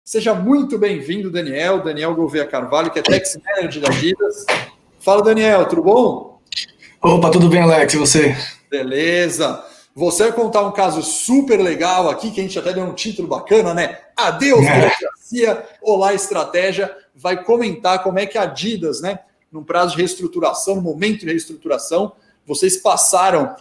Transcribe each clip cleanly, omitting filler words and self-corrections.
Seja muito bem-vindo, Daniel Gouveia Carvalho, que é Tax Manager da Adidas. Fala, Daniel, tudo bom? Opa, tudo bem, Alex, e você? Beleza. Você vai contar um caso super legal aqui, que a gente até deu um título bacana, né? Adeus, burocracia, olá, estratégia. Vai comentar como é que a Adidas, né, num prazo de reestruturação, no momento de reestruturação, vocês passaram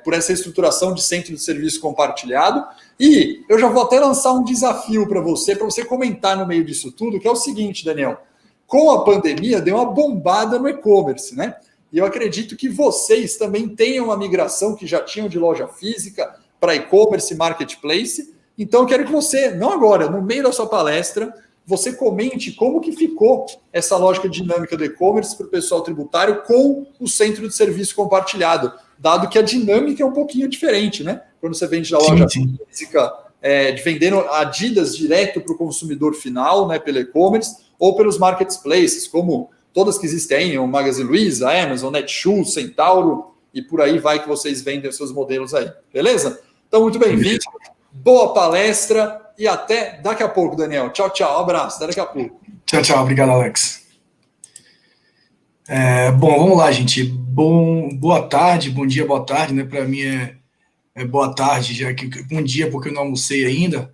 por essa reestruturação de centro de serviço compartilhado. E eu já vou até lançar um desafio para você comentar no meio disso tudo, que é o seguinte, Daniel. Com a pandemia, deu uma bombada no e-commerce, né? E eu acredito que vocês também tenham uma migração que já tinham de loja física para e-commerce e marketplace. Então, eu quero que você, não agora, no meio da sua palestra, você comente como que ficou essa lógica dinâmica do e-commerce para o pessoal tributário com o centro de serviço compartilhado, dado que a dinâmica é um pouquinho diferente, né? Quando você vende na loja física, de vendendo Adidas direto para o consumidor final, né, pelo e-commerce, ou pelos marketplaces, como todas que existem, o Magazine Luiza, Amazon, Netshoes, Centauro, e por aí vai que vocês vendem os seus modelos aí, beleza? Então, muito bem-vindo, boa palestra e até daqui a pouco, Daniel. Tchau, tchau, um abraço, até daqui a pouco. Tchau, tchau, obrigado, Alex. Bom, vamos lá, gente. Boa tarde, bom dia, boa tarde, né? Para mim é boa tarde, já que bom dia, porque eu não almocei ainda.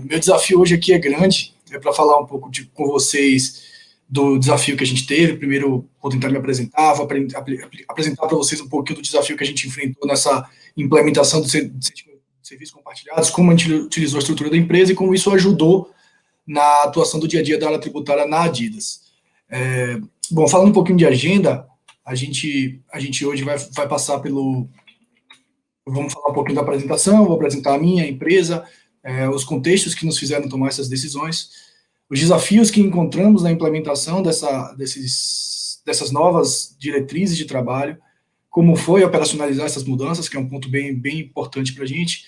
Meu desafio hoje aqui é grande, para falar um pouco com vocês do desafio que a gente teve. Primeiro, vou tentar me apresentar, vou apresentar para vocês um pouquinho do desafio que a gente enfrentou nessa implementação do serviços compartilhados, como a gente utilizou a estrutura da empresa e como isso ajudou na atuação do dia a dia da área tributária na Adidas. Bom, falando um pouquinho de agenda, a gente hoje vai passar pelo... Vamos falar um pouquinho da apresentação, vou apresentar a minha empresa, os contextos que nos fizeram tomar essas decisões, os desafios que encontramos na implementação dessas novas diretrizes de trabalho, como foi operacionalizar essas mudanças, que é um ponto bem importante para a gente.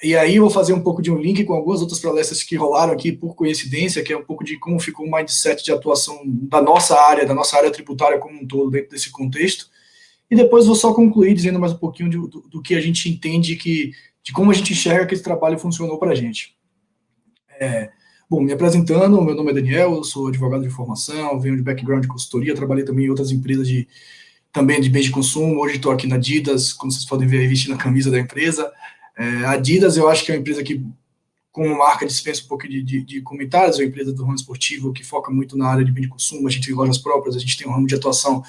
E aí eu vou fazer um pouco de um link com algumas outras palestras que rolaram aqui por coincidência, que é um pouco de como ficou o mindset de atuação da nossa área tributária como um todo dentro desse contexto. E depois vou só concluir dizendo mais um pouquinho do que a gente entende, de como a gente enxerga que esse trabalho funcionou para a gente. Bom, me apresentando, meu nome é Daniel, eu sou advogado de formação, venho de background de consultoria, trabalhei também em outras empresas também de bens de consumo. Hoje estou aqui na Adidas, como vocês podem ver aí, vestindo a camisa da empresa. A Adidas, eu acho que é uma empresa que, como marca, dispensa um pouco de comentários. É uma empresa do ramo esportivo que foca muito na área de bem de consumo. A gente tem lojas próprias, a gente tem um ramo de atuação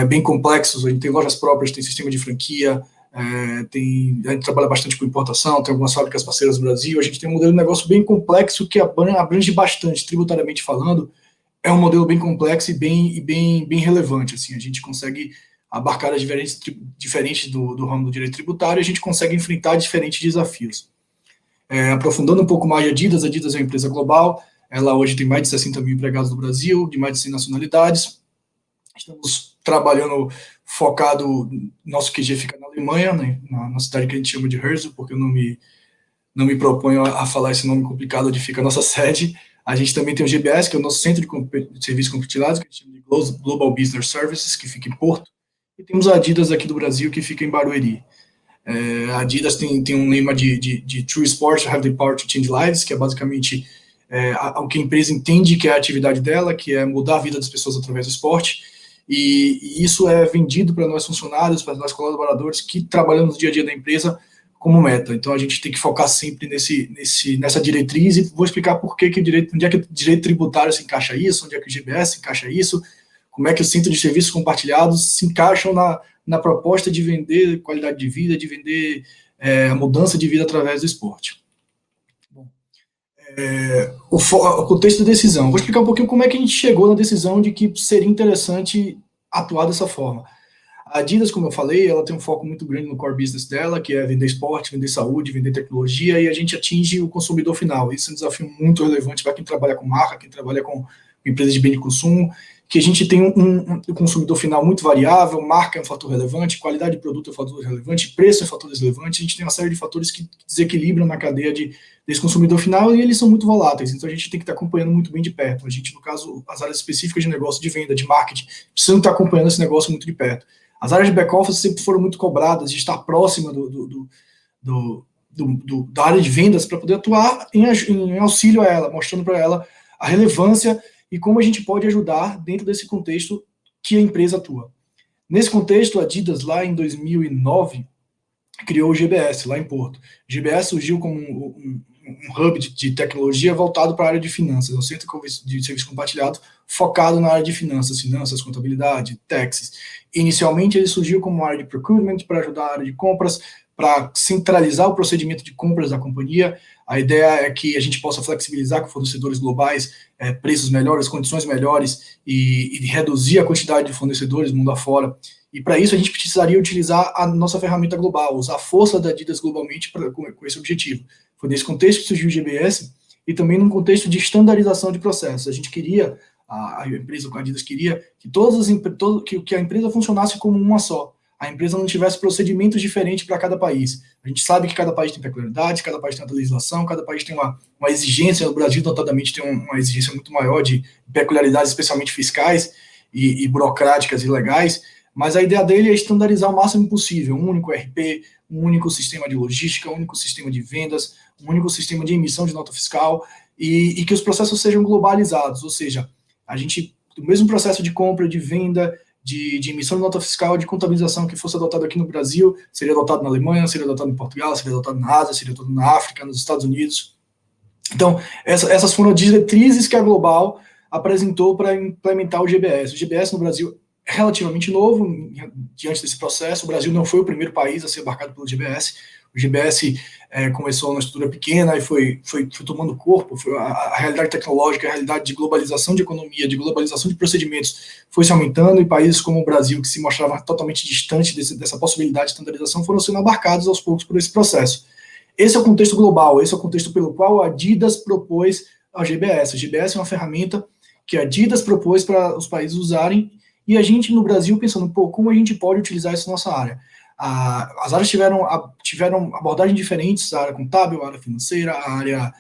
bem complexos, a gente tem lojas próprias, tem sistema de franquia, a gente trabalha bastante com importação, tem algumas fábricas parceiras no Brasil. A gente tem um modelo de negócio bem complexo que abrange bastante, tributariamente falando. É um modelo bem complexo e bem relevante. Assim, a gente consegue abarcar as diferentes do ramo do direito tributário, e a gente consegue enfrentar diferentes desafios. Aprofundando um pouco mais a Adidas é uma empresa global, ela hoje tem mais de 60 mil empregados no Brasil, de mais de 100 nacionalidades. Estamos trabalhando focado, nosso QG fica na Alemanha, né, na cidade que a gente chama de Herzog, porque eu não me proponho a falar esse nome complicado onde fica a nossa sede. A gente também tem o GBS, que é o nosso centro de serviços compartilhados, que a gente chama de Global Business Services, que fica em Porto. E temos a Adidas aqui do Brasil, que fica em Barueri. A Adidas tem um lema de True Sport, Have the Power to Change Lives, que é basicamente o que a empresa entende que é a atividade dela, que é mudar a vida das pessoas através do esporte. E isso é vendido para nós funcionários, para nós colaboradores que trabalhamos no dia a dia da empresa como meta. Então a gente tem que focar sempre nessa diretriz, e vou explicar por que onde é que o direito tributário se encaixa isso, onde é que o GBS se encaixa isso, como é que o centro de serviços compartilhados se encaixam na proposta de vender qualidade de vida, de vender a mudança de vida através do esporte. Bom, o contexto da decisão. Vou explicar um pouquinho como é que a gente chegou na decisão de que seria interessante atuar dessa forma. A Adidas, como eu falei, ela tem um foco muito grande no core business dela, que é vender esporte, vender saúde, vender tecnologia, e a gente atinge o consumidor final. Isso é um desafio muito relevante para quem trabalha com marca, quem trabalha com empresas de bem de consumo, que a gente tem um consumidor final muito variável, marca é um fator relevante, qualidade de produto é um fator relevante, preço é um fator relevante. A gente tem uma série de fatores que desequilibram na cadeia desse consumidor final, e eles são muito voláteis, então a gente tem que estar acompanhando muito bem de perto. A gente, no caso, as áreas específicas de negócio, de venda, de marketing, precisam estar acompanhando esse negócio muito de perto. As áreas de back-office sempre foram muito cobradas de estar próxima da área de vendas para poder atuar em auxílio a ela, mostrando para ela a relevância e como a gente pode ajudar dentro desse contexto que a empresa atua. Nesse contexto, a Adidas, lá em 2009, criou o GBS, lá em Porto. O GBS surgiu como um hub de tecnologia voltado para a área de finanças, um centro de serviço compartilhado focado na área de finanças, contabilidade, taxes. Inicialmente, ele surgiu como uma área de procurement para ajudar a área de compras, para centralizar o procedimento de compras da companhia. A ideia é que a gente possa flexibilizar com fornecedores globais, preços melhores, condições melhores e reduzir a quantidade de fornecedores mundo afora. E para isso a gente precisaria utilizar a nossa ferramenta global, usar a força da Adidas globalmente com esse objetivo. Foi nesse contexto que surgiu o GBS e também num contexto de estandarização de processos. A gente queria, a empresa com a Adidas queria que a empresa funcionasse como uma só. A empresa não tivesse procedimentos diferentes para cada país. A gente sabe que cada país tem peculiaridades, cada país tem uma legislação, cada país tem uma exigência. No Brasil, notadamente, tem uma exigência muito maior de peculiaridades, especialmente fiscais e burocráticas e legais. Mas a ideia dele é estandarizar o máximo possível, um único ERP, um único sistema de logística, um único sistema de vendas, um único sistema de emissão de nota fiscal e que os processos sejam globalizados, ou seja, o mesmo processo de compra, de venda, de emissão de nota fiscal, de contabilização que fosse adotado aqui no Brasil, seria adotado na Alemanha, seria adotado em Portugal, seria adotado na Ásia, seria adotado na África, nos Estados Unidos. Então, essas foram as diretrizes que a Global apresentou para implementar o GBS. O GBS no Brasil é relativamente novo, diante desse processo. O Brasil não foi o primeiro país a ser abarcado pelo GBS. O GBS começou numa estrutura pequena e foi tomando corpo. A realidade tecnológica, a realidade de globalização de economia, de globalização de procedimentos foi se aumentando, e países como o Brasil, que se mostrava totalmente distante dessa possibilidade de standardização, foram sendo abarcados aos poucos por esse processo. Esse é o contexto global, esse é o contexto pelo qual a Adidas propôs a GBS. A GBS é uma ferramenta que a Adidas propôs para os países usarem, e a gente, no Brasil, pensando, como a gente pode utilizar isso na nossa área? As áreas tiveram abordagens diferentes, a área contábil, a área financeira, a área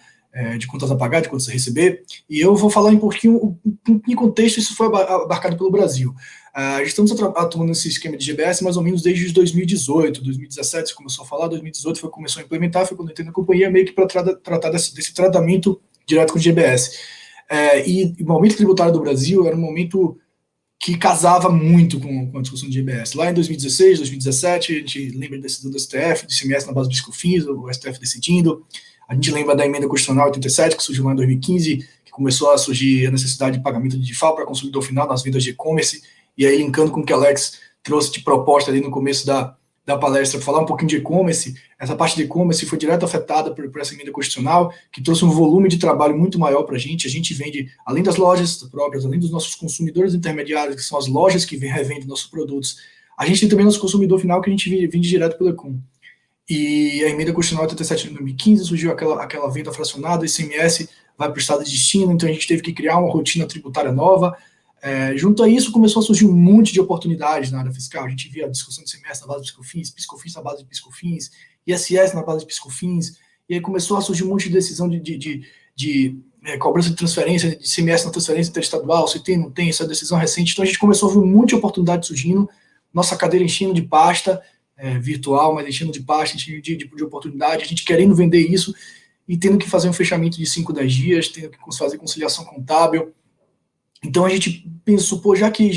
de contas a pagar, de contas a receber, e eu vou falar um pouquinho em que contexto isso foi abarcado pelo Brasil. Estamos atuando nesse esquema de GBS mais ou menos desde 2018, 2017 você começou a falar, 2018 começou a implementar, foi quando eu entrei na companhia, meio que para tratar desse tratamento direto com o GBS. E o momento tributário do Brasil era um momento que casava muito com a discussão de GBS. Lá em 2016, 2017, a gente lembra da decisão do STF, do ICMS na base dos COFINS, o STF decidindo. A gente lembra da emenda constitucional 87, que surgiu lá em 2015, que começou a surgir a necessidade de pagamento de DIFAL para consumidor final nas vendas de e-commerce, e aí linkando com o que a Alex trouxe de proposta ali no começo da palestra, falar um pouquinho de e-commerce. Essa parte de e-commerce foi direto afetada por essa emenda constitucional, que trouxe um volume de trabalho muito maior para a gente. A gente vende, além das lojas próprias, além dos nossos consumidores intermediários, que são as lojas que revendem nossos produtos, a gente tem também nosso consumidor final, que a gente vende direto pelo e-com. E a emenda constitucional 87 de 2015 surgiu aquela venda fracionada, o ICMS vai para o estado de destino, então a gente teve que criar uma rotina tributária nova. Junto a isso, começou a surgir um monte de oportunidades na área fiscal. A gente via a discussão do ICMS na base de PiscoFins, PiscoFins na base de PiscoFins, ISS na base de PiscoFins, e aí começou a surgir um monte de decisão de cobrança de transferência, de ICMS na transferência interestadual, se tem, não tem, essa decisão recente. Então a gente começou a ver um monte de oportunidade surgindo, nossa cadeira enchendo de pasta, virtual, mas enchendo de pasta, enchendo de oportunidade, a gente querendo vender isso e tendo que fazer um fechamento de 5, 10 dias, tendo que fazer conciliação contábil. Então a gente pensou, já que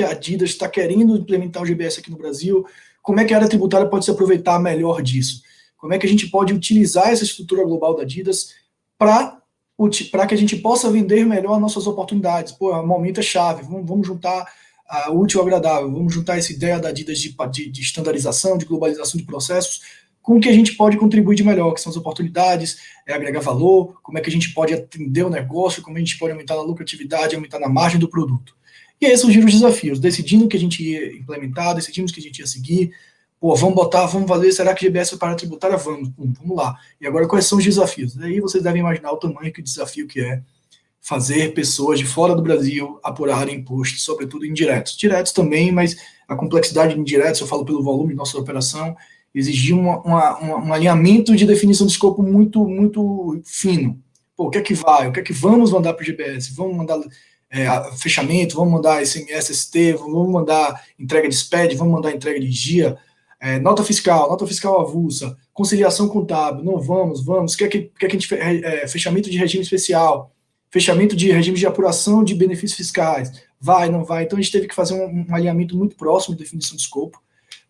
a Adidas está querendo implementar o GBS aqui no Brasil, como é que a área tributária pode se aproveitar melhor disso? Como é que a gente pode utilizar essa estrutura global da Adidas para que a gente possa vender melhor nossas oportunidades? Pô, o momento é chave, vamos juntar o útil ao agradável, vamos juntar essa ideia da Adidas de estandarização, de globalização de processos, com o que a gente pode contribuir de melhor, que são as oportunidades, agregar valor, como é que a gente pode atender o negócio, como a gente pode aumentar a lucratividade, aumentar na margem do produto. E aí surgiram os desafios, decidindo que a gente ia implementar, decidimos que a gente ia seguir, vamos valer, será que GBS é para a tributária? Vamos lá. E agora quais são os desafios? Daí vocês devem imaginar o tamanho que o desafio que é fazer pessoas de fora do Brasil apurarem impostos, sobretudo indiretos. Diretos também, mas a complexidade de indiretos, eu falo pelo volume de nossa operação, exigia um alinhamento de definição de escopo muito, muito fino. O que é que vai? O que é que vamos mandar para o GBS? Vamos mandar fechamento, vamos mandar SMS, ST, vamos mandar entrega de SPED, vamos mandar entrega de GIA. nota fiscal avulsa, conciliação contábil, não vamos, quer que a gente fechamento de regime especial, fechamento de regime de apuração de benefícios fiscais, vai, não vai. Então a gente teve que fazer um alinhamento muito próximo de definição de escopo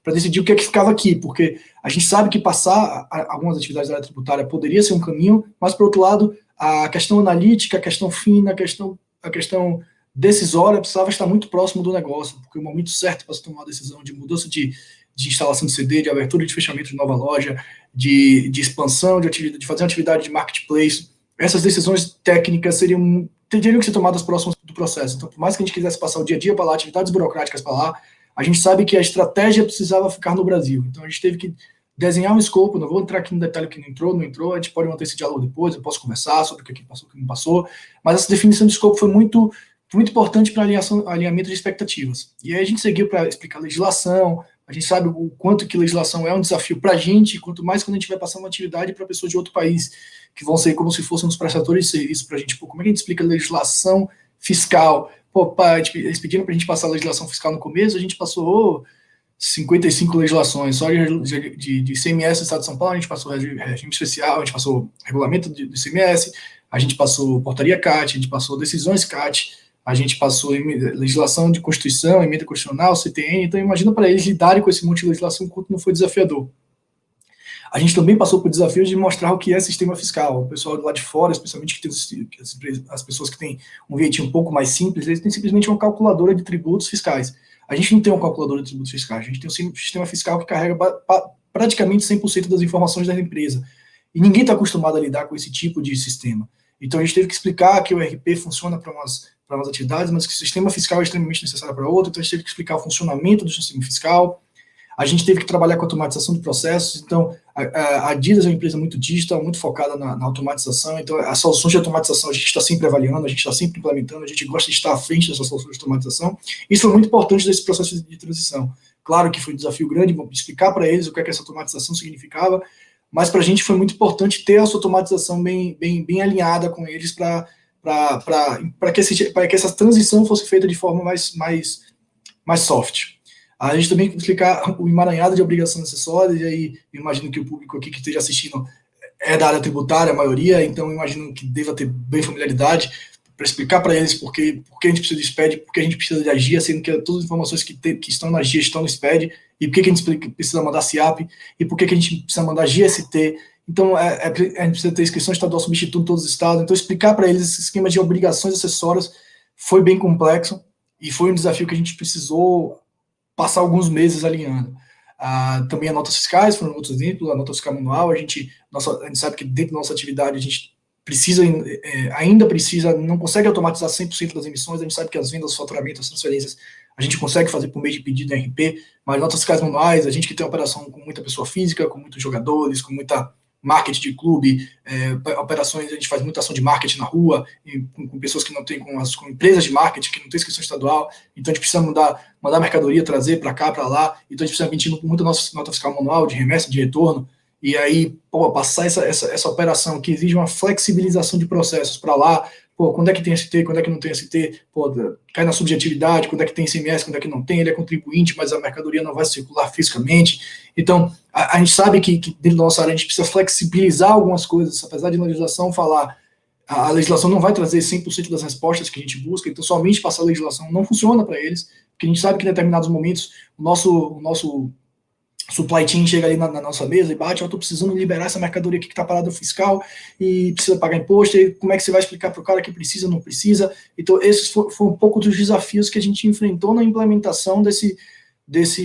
para decidir o que é que ficava aqui, porque a gente sabe que passar algumas atividades da área tributária poderia ser um caminho, mas, por outro lado, a questão analítica, a questão fina, a questão decisória precisava estar muito próximo do negócio, porque o momento certo para se tomar a decisão de mudança de instalação de CD, de abertura e de fechamento de nova loja, de expansão, de fazer uma atividade de marketplace, essas decisões técnicas teriam que ser tomadas próximas do processo. Então, por mais que a gente quisesse passar o dia a dia para lá, atividades burocráticas para lá, a gente sabe que a estratégia precisava ficar no Brasil. Então, a gente teve que desenhar um escopo. Não vou entrar aqui no detalhe que não entrou, a gente pode manter esse diálogo depois, eu posso conversar sobre o que passou, o que não passou, mas essa definição de escopo foi muito importante para alinhamento de expectativas. E aí a gente seguiu para explicar a legislação. A gente sabe o quanto que legislação é um desafio para a gente, quanto mais quando a gente vai passar uma atividade para pessoas de outro país, que vão ser como se fossem os prestadores de serviço para a gente. Como é que a gente explica legislação fiscal? Eles pediram para a gente passar a legislação fiscal no começo, a gente passou 55 legislações, só de ICMS do Estado de São Paulo, a gente passou regime especial, a gente passou regulamento do ICMS, a gente passou portaria CAT, a gente passou decisões CAT, a gente passou legislação de Constituição, emenda constitucional, CTN, então imagina para eles lidarem com esse monte de legislação quanto não foi desafiador. A gente também passou por desafio de mostrar o que é sistema fiscal. O pessoal lá de fora, especialmente que tem as pessoas que têm um VAT um pouco mais simples, eles têm simplesmente uma calculadora de tributos fiscais. A gente não tem uma calculadora de tributos fiscais, a gente tem um sistema fiscal que carrega praticamente 100% das informações da empresa. E ninguém está acostumado a lidar com esse tipo de sistema. Então a gente teve que explicar que o RP funciona para umas atividades, mas que o sistema fiscal é extremamente necessário para outro, então a gente teve que explicar o funcionamento do sistema fiscal. A gente teve que trabalhar com a automatização de processos, então a Adidas é uma empresa muito digital, muito focada na automatização, então as soluções de automatização a gente está sempre avaliando, a gente está sempre implementando, a gente gosta de estar à frente dessas soluções de automatização. Isso foi muito importante nesse processo de transição. Claro que foi um desafio grande, explicar para eles o que é que essa automatização significava, mas para a gente foi muito importante ter essa automatização bem alinhada com eles para que essa transição fosse feita de forma mais soft. A gente também explicar o emaranhado de obrigações acessórias, e aí eu imagino que o público aqui que esteja assistindo é da área tributária, a maioria, então eu imagino que deva ter bem familiaridade para explicar para eles por que a gente precisa de SPED, por que a gente precisa de AGIA, sendo que todas as informações que estão na AGIA estão no SPED, e por que a gente precisa mandar CIAP, e por que a gente precisa mandar GST. Então, a gente precisa ter inscrição estadual substituto em todos os estados. Então, explicar para eles esse esquema de obrigações acessórias foi bem complexo, e foi um desafio que a gente precisou passar alguns meses alinhando. Também as notas fiscais foram outros exemplos, a nota fiscal manual, a gente sabe que dentro da nossa atividade a gente ainda precisa, não consegue automatizar 100% das emissões, a gente sabe que as vendas, os faturamentos, as transferências, a gente consegue fazer por meio de pedido em RP, mas notas fiscais manuais, a gente que tem operação com muita pessoa física, com muitos jogadores, com muita marketing de clube, operações, a gente faz muita ação de marketing na rua, com pessoas que não têm, com empresas de marketing, que não tem inscrição estadual, então a gente precisa mandar mercadoria, trazer para cá, para lá, então a gente precisa emitir muita nota fiscal manual, de remessa, de retorno, e aí, passar essa operação que exige uma flexibilização de processos para lá, quando é que tem ST, quando é que não tem ST, cai na subjetividade, quando é que tem ICMS, quando é que não tem, ele é contribuinte, mas a mercadoria não vai circular fisicamente. Então, a gente sabe que dentro da nossa área a gente precisa flexibilizar algumas coisas, apesar de a legislação falar, a legislação não vai trazer 100% das respostas que a gente busca, então somente passar a legislação não funciona para eles, porque a gente sabe que em determinados momentos o nosso supply chain chega ali na nossa mesa e bate, eu estou precisando liberar essa mercadoria aqui que está parada no fiscal e precisa pagar imposto, e como é que você vai explicar para o cara que precisa, não precisa? Então, esses foram um pouco dos desafios que a gente enfrentou na implementação desse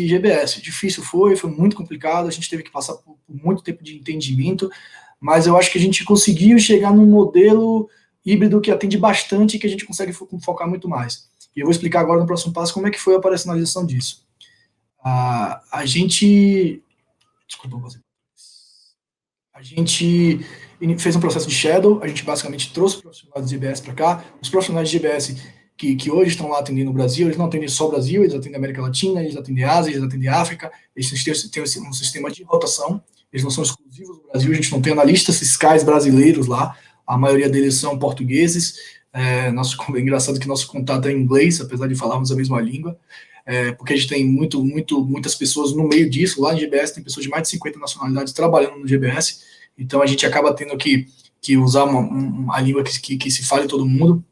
GBS. Difícil foi muito complicado, a gente teve que passar por muito tempo de entendimento, mas eu acho que a gente conseguiu chegar num modelo híbrido que atende bastante e que a gente consegue focar muito mais. E eu vou explicar agora no próximo passo como é que foi a operacionalização disso. A gente fez um processo de shadow, a gente basicamente trouxe os profissionais de GBS para cá, os profissionais de GBS que hoje estão lá atendendo o Brasil, eles não atendem só o Brasil, eles atendem a América Latina, eles atendem a Ásia, eles atendem a África, eles têm um sistema de rotação, eles não são exclusivos do Brasil, a gente não tem analistas fiscais brasileiros lá, a maioria deles são portugueses, é engraçado que nosso contato é em inglês, apesar de falarmos a mesma língua. porque a gente tem muitas pessoas no meio disso. Lá no GBS tem pessoas de mais de 50 nacionalidades trabalhando no GBS, então a gente acaba tendo que usar a língua que se fale em todo mundo.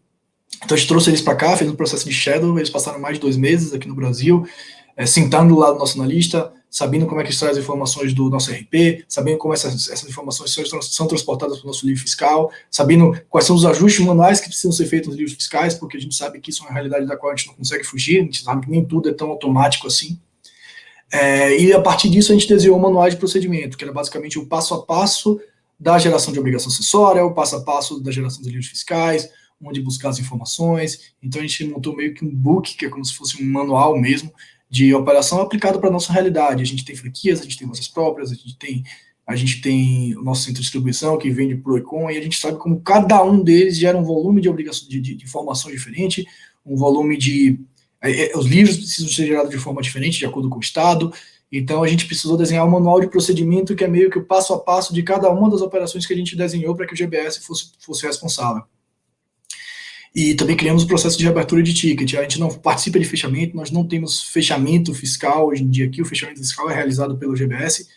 Então a gente trouxe eles para cá, fez um processo de shadow, eles passaram mais de 2 meses aqui no Brasil, sentando do lado do nosso analista, sabendo como é que extrai as informações do nosso RP, sabendo como essas informações são transportadas para o nosso livro fiscal, sabendo quais são os ajustes manuais que precisam ser feitos nos livros fiscais, porque a gente sabe que isso é uma realidade da qual a gente não consegue fugir, a gente sabe que nem tudo é tão automático assim. E a partir disso a gente desenhou um manual de procedimento, que era basicamente o passo a passo da geração de obrigação acessória, o passo a passo da geração dos livros fiscais, onde buscar as informações. Então a gente montou meio que um book, que é como se fosse um manual mesmo, de operação aplicado para a nossa realidade. A gente tem franquias, a gente tem nossas próprias, a gente tem o nosso centro de distribuição que vende pro Econ, e a gente sabe como cada um deles gera um volume de obrigação de informação diferente, um volume de... os livros precisam ser gerados de forma diferente, de acordo com o estado. Então a gente precisou desenhar um manual de procedimento que é meio que o passo a passo de cada uma das operações que a gente desenhou para que o GBS fosse responsável. E também criamos o processo de reabertura de ticket. A gente não participa de fechamento, nós não temos fechamento fiscal hoje em dia aqui, o fechamento fiscal é realizado pelo GBS,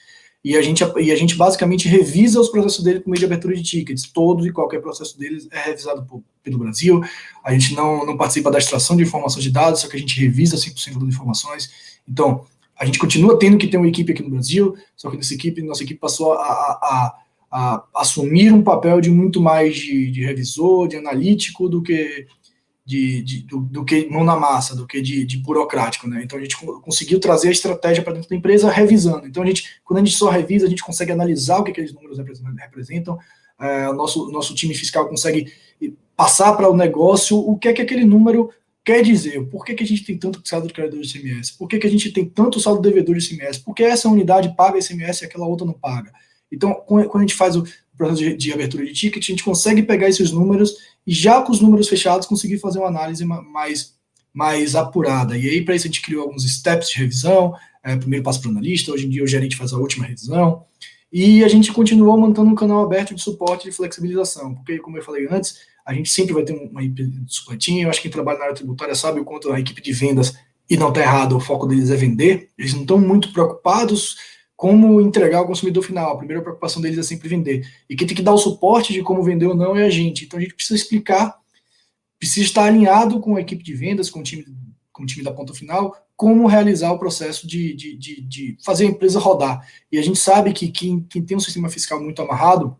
e a gente basicamente revisa os processos dele por meio de abertura de tickets. Todo e qualquer processo deles é revisado pelo Brasil. A gente não participa da extração de informações de dados, só que a gente revisa 100% das informações. Então, a gente continua tendo que ter uma equipe aqui no Brasil, só que nossa equipe passou a assumir um papel de muito mais de revisor, de analítico, do que mão na massa, do que de burocrático, né? Então a gente conseguiu trazer a estratégia para dentro da empresa revisando. Então quando a gente só revisa, a gente consegue analisar o que aqueles números representam, o nosso time fiscal consegue passar para o negócio o que é que aquele número quer dizer, por que a gente tem tanto saldo de credor de ICMS, por que a gente tem tanto saldo devedor de ICMS, por que essa unidade paga ICMS e aquela outra não paga. Então, quando a gente faz o processo de abertura de ticket, a gente consegue pegar esses números e já com os números fechados conseguir fazer uma análise mais apurada. E aí, para isso, a gente criou alguns steps de revisão, primeiro passo para o analista, hoje em dia o gerente faz a última revisão, e a gente continuou mantendo um canal aberto de suporte e flexibilização, porque, como eu falei antes, a gente sempre vai ter uma equipe de suplantinho. Eu acho que quem trabalha na área tributária sabe o quanto a equipe de vendas, e não está errado, o foco deles é vender, eles não estão muito preocupados como entregar ao consumidor final. A primeira preocupação deles é sempre vender. E quem tem que dar o suporte de como vender ou não é a gente. Então a gente precisa explicar, precisa estar alinhado com a equipe de vendas, com o time da ponta final, como realizar o processo de fazer a empresa rodar. E a gente sabe que quem tem um sistema fiscal muito amarrado,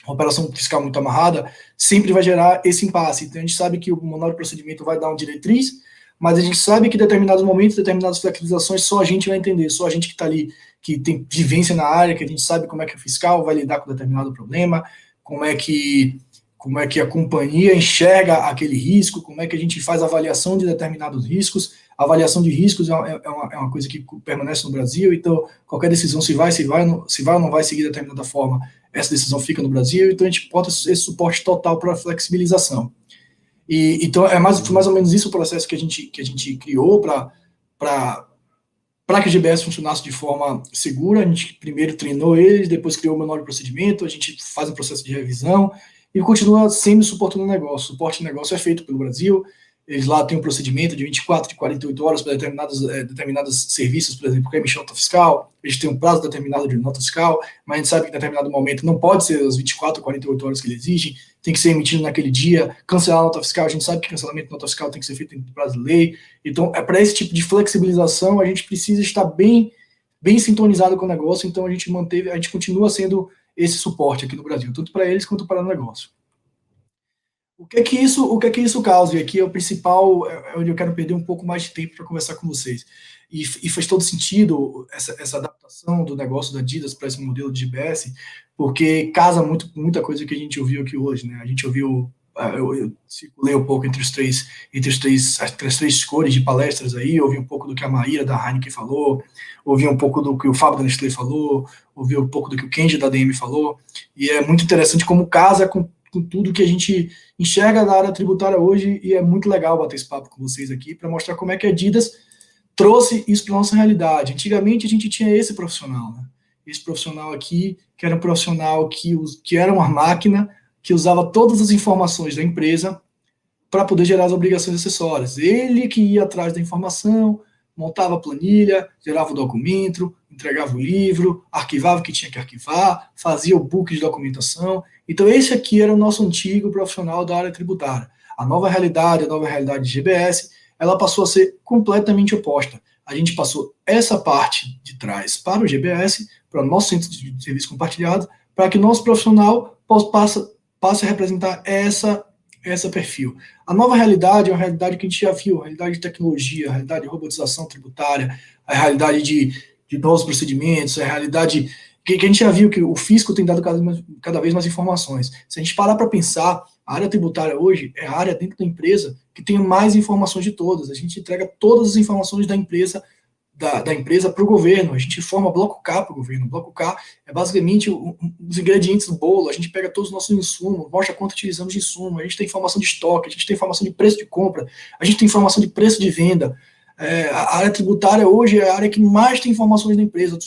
uma operação fiscal muito amarrada, sempre vai gerar esse impasse. Então a gente sabe que o manual de procedimento vai dar uma diretriz, mas a gente sabe que em determinados momentos, determinadas flexibilizações, só a gente vai entender, só a gente que está ali, que tem vivência na área, que a gente sabe como é que o fiscal vai lidar com determinado problema, como é que a companhia enxerga aquele risco, como é que a gente faz a avaliação de determinados riscos. A avaliação de riscos é uma coisa que permanece no Brasil, então qualquer decisão, se vai ou não vai seguir de determinada forma, essa decisão fica no Brasil, então a gente bota esse suporte total para a flexibilização. Então foi mais ou menos isso o processo que a gente criou para que o GBS funcionasse de forma segura. A gente primeiro treinou eles, depois criou o manual de procedimento, a gente faz um processo de revisão e continua sempre suportando o negócio. O suporte de negócio é feito pelo Brasil, eles lá têm um procedimento de 24, de 48 horas para determinados serviços, por exemplo, emitir nota fiscal, eles têm um prazo determinado de nota fiscal, mas a gente sabe que em determinado momento não pode ser as 24, 48 horas que ele exige, tem que ser emitido naquele dia. Cancelar a nota fiscal, a gente sabe que cancelamento de nota fiscal tem que ser feito dentro do prazo de lei. Então, para esse tipo de flexibilização, a gente precisa estar bem sintonizado com o negócio. Então, a gente continua sendo esse suporte aqui no Brasil, tanto para eles quanto para o negócio. O que é que isso causa? E aqui é o principal, é onde eu quero perder um pouco mais de tempo para conversar com vocês. E faz todo sentido essa adaptação do negócio da Adidas para esse modelo de GBS, porque casa muita coisa que a gente ouviu aqui hoje, né? A gente ouviu, eu circulei um pouco entre as três cores de palestras aí, ouvi um pouco do que a Maíra da Heineken falou, ouvi um pouco do que o Fábio da Nestlé falou, ouvi um pouco do que o Kenji da DM falou, e é muito interessante como casa com tudo que a gente enxerga na área tributária hoje, e é muito legal bater esse papo com vocês aqui para mostrar como é que a Adidas trouxe isso para a nossa realidade. Antigamente a gente tinha esse profissional, né? Esse profissional aqui, que era um profissional que era uma máquina, que usava todas as informações da empresa para poder gerar as obrigações acessórias. Ele que ia atrás da informação, montava a planilha, gerava o documento, entregava o livro, arquivava o que tinha que arquivar, fazia o book de documentação. Então, esse aqui era o nosso antigo profissional da área tributária. A nova realidade de GBS, ela passou a ser completamente oposta. A gente passou essa parte de trás para o GBS, para o nosso centro de serviço compartilhado, para que o nosso profissional passe a representar essa perfil. A nova realidade é uma realidade que a gente já viu, a realidade de tecnologia, a realidade de robotização tributária, a realidade de novos procedimentos, a realidade que a gente já viu que o fisco tem dado cada vez mais informações. Se a gente parar para pensar, a área tributária hoje é a área dentro da empresa que tem mais informações de todas. A gente entrega todas as informações da empresa para o governo. A gente forma bloco K para o governo. Bloco K é basicamente os ingredientes do bolo. A gente pega todos os nossos insumos, mostra quanto utilizamos de insumo, a gente tem informação de estoque, a gente tem informação de preço de compra, a gente tem informação de preço de venda. A área tributária hoje é a área que mais tem informações da empresa.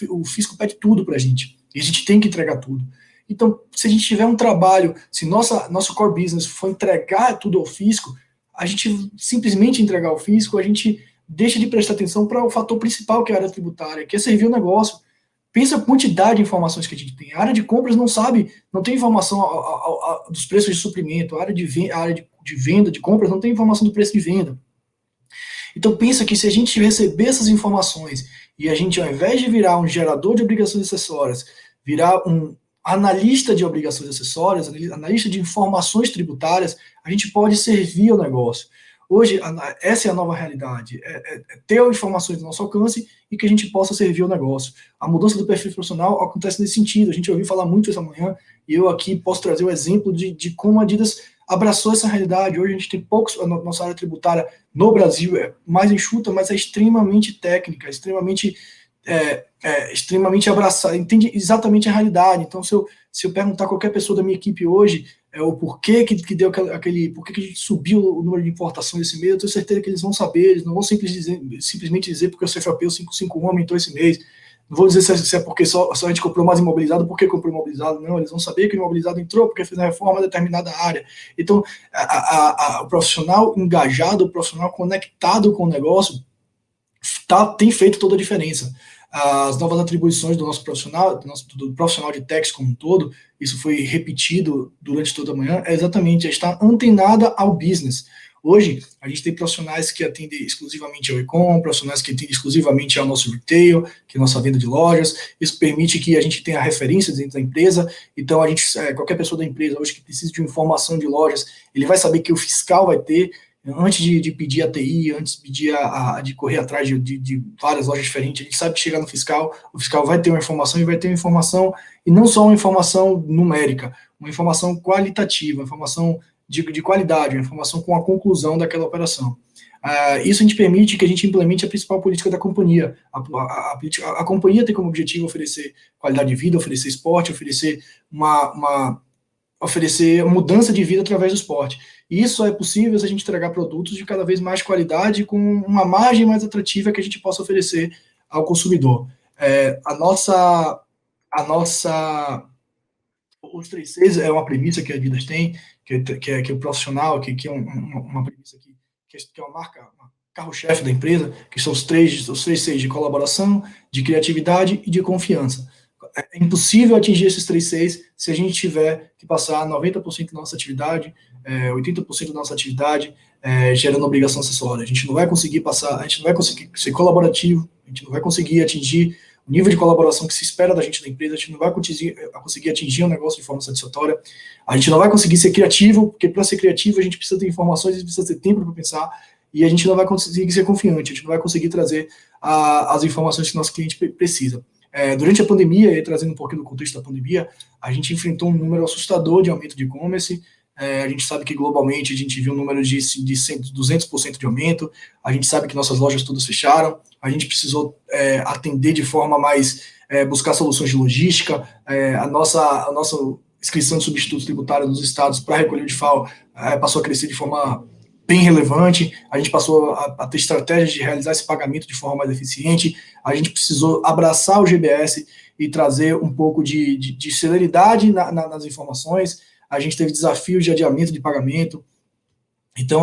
O fisco pede tudo para a gente, e a gente tem que entregar tudo. Então, se a gente tiver um trabalho, se nosso core business for entregar tudo ao fisco, a gente simplesmente entregar ao fisco, a gente deixa de prestar atenção para o fator principal, que é a área tributária, que é servir o negócio. Pensa a quantidade de informações que a gente tem. A área de compras não tem informação dos preços de suprimento, a área de venda, de compras, não tem informação do preço de venda. Então pensa que se a gente receber essas informações e a gente, ao invés de virar um gerador de obrigações acessórias, virar um analista de obrigações acessórias, analista de informações tributárias, a gente pode servir ao negócio. Hoje, essa é a nova realidade, ter informações do nosso alcance e que a gente possa servir ao negócio. A mudança do perfil profissional acontece nesse sentido, a gente ouviu falar muito essa manhã, e eu aqui posso trazer o exemplo de como a Adidas abraçou essa realidade. Hoje a gente tem a nossa área tributária no Brasil é mais enxuta, mas é extremamente técnica, extremamente abraçada, entende exatamente a realidade. Então, se eu perguntar a qualquer pessoa da minha equipe hoje o porquê que deu porquê que a gente subiu o número de importações esse mês, eu tenho certeza que eles vão saber, eles não vão simplesmente dizer porque o CFAP 551 aumentou esse mês, não vou dizer se é porque só a gente comprou mais imobilizado, porque comprou imobilizado, não, eles vão saber que o imobilizado entrou porque fez uma reforma em determinada área. Então, o profissional engajado, o profissional conectado com o negócio, tem feito toda a diferença. As novas atribuições do nosso profissional, do profissional de tax como um todo, isso foi repetido durante toda a manhã, é exatamente estar antenada ao business. Hoje, a gente tem profissionais que atendem exclusivamente ao e-com, profissionais que atendem exclusivamente ao nosso retail, que é a nossa venda de lojas. Isso permite que a gente tenha referências dentro da empresa. Então, qualquer pessoa da empresa hoje que precisa de uma informação de lojas, ele vai saber que o fiscal vai ter, antes de pedir a TI, antes de pedir de correr atrás de várias lojas diferentes, a gente sabe que chegar no fiscal, o fiscal vai ter uma informação, e vai ter uma informação, e não só uma informação numérica, uma informação qualitativa, uma informação de qualidade, uma informação com a conclusão daquela operação. Isso a gente permite que a gente implemente a principal política da companhia. A companhia tem como objetivo oferecer qualidade de vida, oferecer esporte, oferecer oferecer mudança de vida através do esporte. E isso é possível se a gente entregar produtos de cada vez mais qualidade, com uma margem mais atrativa que a gente possa oferecer ao consumidor. Os 3Cs é uma premissa que a Adidas tem, que é o profissional, que é uma premissa que é uma marca, uma carro-chefe da empresa, que são os 3Cs de colaboração, de criatividade e de confiança. É impossível atingir esses 3Cs se a gente tiver que passar 90% da nossa atividade, 80% da nossa atividade gerando obrigação acessória. A gente não vai conseguir ser colaborativo, a gente não vai conseguir atingir o nível de colaboração que se espera da gente da empresa, a gente não vai conseguir atingir um negócio de forma satisfatória, a gente não vai conseguir ser criativo, porque para ser criativo a gente precisa ter informações, a gente precisa ter tempo para pensar, e a gente não vai conseguir ser confiante, a gente não vai conseguir trazer as informações que o nosso cliente precisa. Durante a pandemia, e trazendo um pouquinho do contexto da pandemia, a gente enfrentou um número assustador de aumento de e-commerce. A gente sabe que globalmente a gente viu um número de 200% de aumento, a gente sabe que nossas lojas todas fecharam, a gente precisou atender de forma mais, buscar soluções de logística, a nossa inscrição de substitutos tributários nos estados para recolher de FAO passou a crescer de forma bem relevante, a gente passou a ter estratégias de realizar esse pagamento de forma mais eficiente, a gente precisou abraçar o GBS e trazer um pouco de celeridade nas informações, a gente teve desafios de adiamento de pagamento, Então,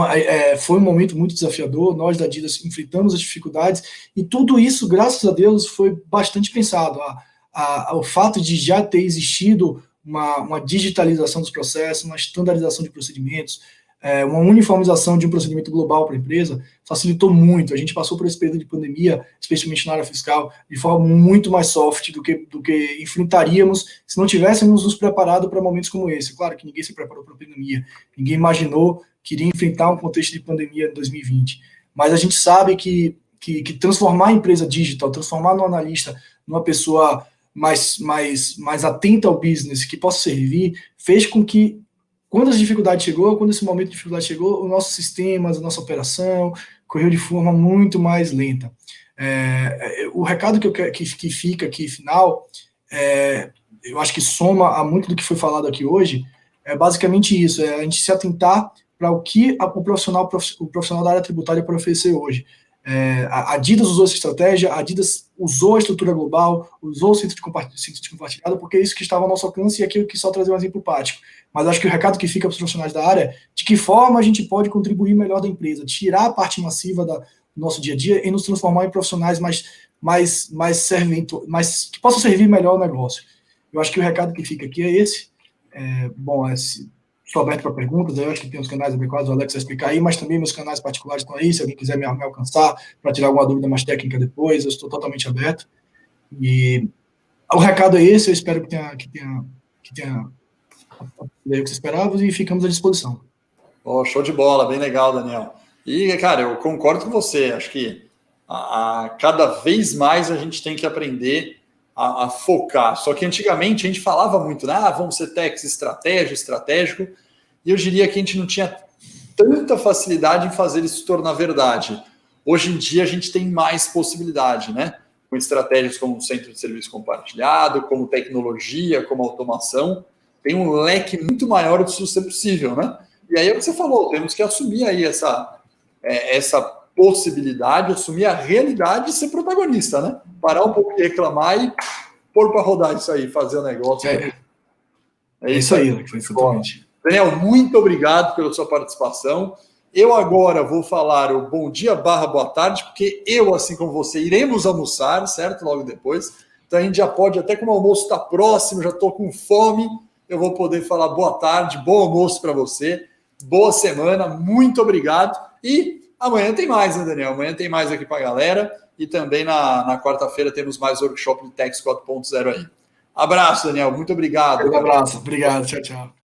foi um momento muito desafiador, nós da Adidas enfrentamos as dificuldades, e tudo isso, graças a Deus, foi bastante pensado. O fato de já ter existido uma digitalização dos processos, uma standardização de procedimentos, uma uniformização de um procedimento global para a empresa, facilitou muito. A gente passou por esse período de pandemia, especialmente na área fiscal, de forma muito mais soft do que enfrentaríamos se não tivéssemos nos preparado para momentos como esse. Claro que ninguém se preparou para a pandemia, ninguém imaginou que iria enfrentar um contexto de pandemia em 2020. Mas a gente sabe que transformar a empresa digital, transformar no analista numa pessoa mais atenta ao business, que possa servir, fez com que, quando esse momento de dificuldade chegou, os nossos sistemas, a nossa operação correu de forma muito mais lenta. O recado que fica aqui, final, eu acho que soma a muito do que foi falado aqui hoje, é basicamente isso, a gente se atentar para o que o profissional da área tributária pode oferecer hoje. A Adidas usou essa estratégia, a Adidas usou a estrutura global, usou o centro de compartilhado, porque é isso que estava ao nosso alcance e aquilo que só trazer um exemplo prático. Mas acho que o recado que fica para os profissionais da área é de que forma a gente pode contribuir melhor da empresa, tirar a parte massiva do nosso dia a dia e nos transformar em profissionais que possam servir melhor o negócio. Eu acho que o recado que fica aqui é esse. Estou aberto para perguntas, eu acho que tem os canais adequados, o Alex vai explicar aí, mas também meus canais particulares estão aí, se alguém quiser me alcançar para tirar alguma dúvida mais técnica depois, eu estou totalmente aberto. E o recado é esse, eu espero que tenha o que você esperava e ficamos à disposição. Show de bola, bem legal, Daniel. E, cara, eu concordo com você, acho que cada vez mais a gente tem que aprender a focar. Só que antigamente a gente falava muito, né? Vamos ser techs estratégico, e eu diria que a gente não tinha tanta facilidade em fazer isso se tornar verdade. Hoje em dia a gente tem mais possibilidade, né? Com estratégias como centro de serviço compartilhado, como tecnologia, como automação, tem um leque muito maior disso ser possível, né? E aí é o que você falou, temos que assumir aí essa possibilidade, assumir a realidade e ser protagonista, né? Parar um pouco de reclamar e pôr para rodar isso aí, fazer o negócio. É isso aí, exatamente. Daniel, muito obrigado pela sua participação. Eu agora vou falar o bom dia / boa tarde, porque eu, assim como você, iremos almoçar, certo? Logo depois. Então a gente já pode, até como o almoço está próximo, já estou com fome, eu vou poder falar boa tarde, bom almoço para você, boa semana, muito obrigado. E amanhã tem mais, né, Daniel? Amanhã tem mais aqui para a galera. E também na quarta-feira temos mais workshop de Tex 4.0 aí. Abraço, Daniel. Muito obrigado. Um abraço. Obrigado. Tchau, tchau.